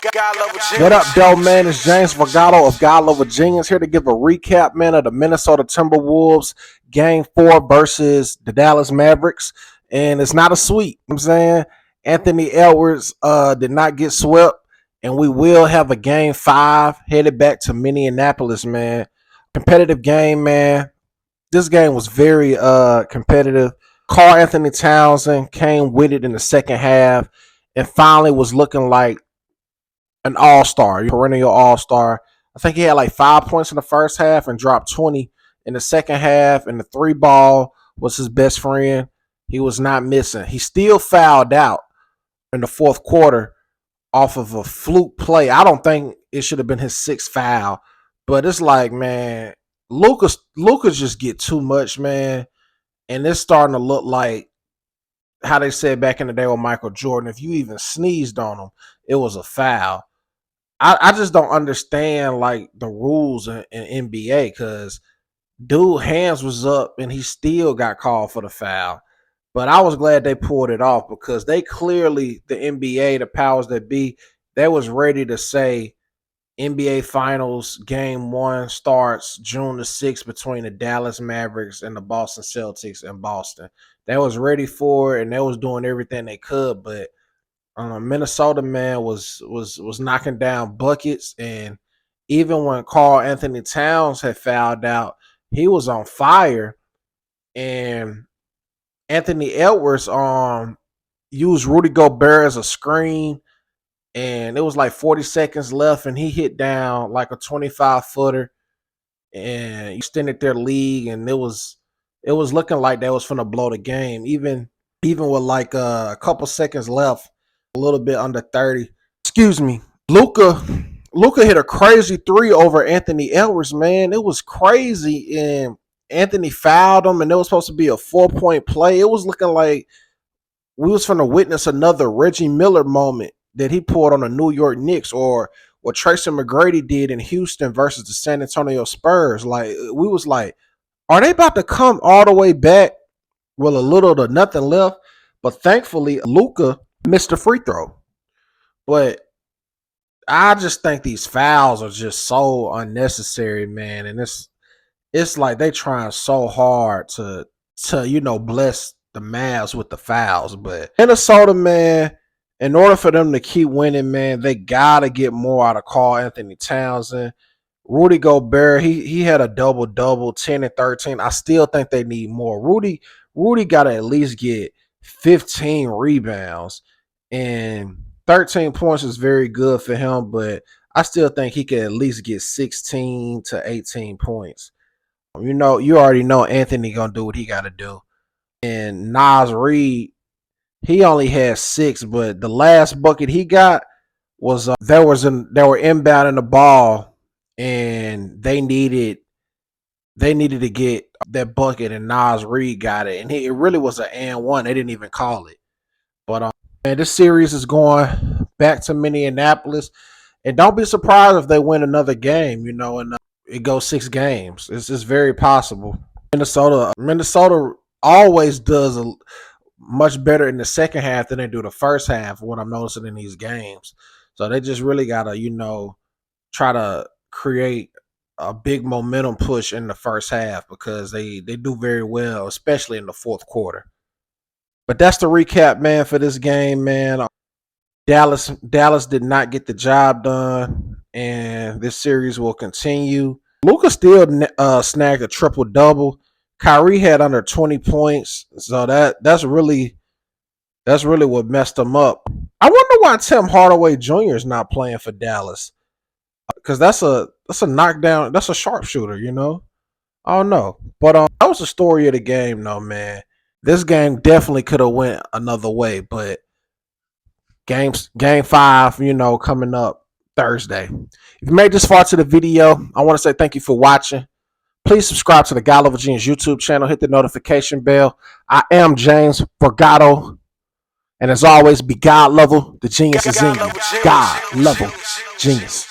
What up, though, man? It's James Vergato of God Level Genius here to give a recap, man, of the Minnesota Timberwolves Game 4 versus the Dallas Mavericks. And it's not a sweep. I'm saying Anthony Edwards did not get swept, and we will have a Game 5 headed back to Minneapolis, man. Competitive game, man. This game was very competitive. Karl Anthony Townsend came with it in the second half and finally was looking like an all-star, perennial all-star. I think he had like 5 points in the first half and dropped 20 in the second half, and the three ball was his best friend. He was not missing. He still fouled out in the fourth quarter off of a fluke play. I don't think it should have been his sixth foul, but it's like, man, Lucas just get too much, man, and it's starting to look like how they said back in the day with Michael Jordan, if you even sneezed on him, it was a foul. I just don't understand like the rules in NBA, because dude hands was up and he still got called for the foul. But I was glad they pulled it off, because they clearly, the NBA, the powers that be, they was ready to say NBA Finals Game 1 starts June the 6th between the Dallas Mavericks and the Boston Celtics in Boston. They was ready for it, and they was doing everything they could, but Minnesota, man, was knocking down buckets. And even when Karl Anthony Towns had fouled out, he was on fire. And Anthony Edwards used Rudy Gobert as a screen, and it was like 40 seconds left, and he hit down like a 25-footer and extended their lead, and it was looking like they was finna blow the game. Even with like a couple seconds left, a little bit under 30. Excuse me. Luka hit a crazy three over Anthony Edwards, man. It was crazy, and Anthony fouled him, and it was supposed to be a 4-point play. It was looking like we was going to witness another Reggie Miller moment that he pulled on the New York Knicks, or what Tracy McGrady did in Houston versus the San Antonio Spurs. Like, we was like, are they about to come all the way back with a little to nothing left? But thankfully, Luka missed a free throw. But I just think these fouls are just so unnecessary, man. And it's like they trying so hard to bless the Mavs with the fouls. But Minnesota, man, in order for them to keep winning, man, they gotta get more out of Karl Anthony Townsend. Rudy Gobert, he had a double-double, 10 and 13. I still think they need more. Rudy gotta at least get 15 rebounds, and 13 points is very good for him, but I still think he could at least get 16 to 18 points. You already know Anthony gonna do what he gotta do. And Naz Reid, he only had 6, but the last bucket he got was they were inbounding the ball, and they needed to get that bucket, and Naz Reid got it, and it really was an and one. They didn't even call it. But man, this series is going back to Minneapolis, and don't be surprised if they win another game. And it goes 6 games. It's very possible. Minnesota always does much better in the second half than they do the first half, what I'm noticing in these games. So they just really got to, try to create a big momentum push in the first half, because they do very well, especially in the fourth quarter. But that's the recap, man, for this game, man. Dallas did not get the job done, and this series will continue. Luka still snagged a triple-double. Kyrie had under 20 points, so that's really what messed him up. I wonder why Tim Hardaway Jr. is not playing for Dallas, because that's a knockdown, that's a sharpshooter, I don't know. But that was the story of the game, though, man. This game definitely could have went another way, but game 5, coming up Thursday. If you made this far to the video, I want to say thank you for watching. Please subscribe to the God Level Genius YouTube channel. Hit the notification bell. I am James Vergato. And as always, be God Level. The genius is in you. God Level Genius.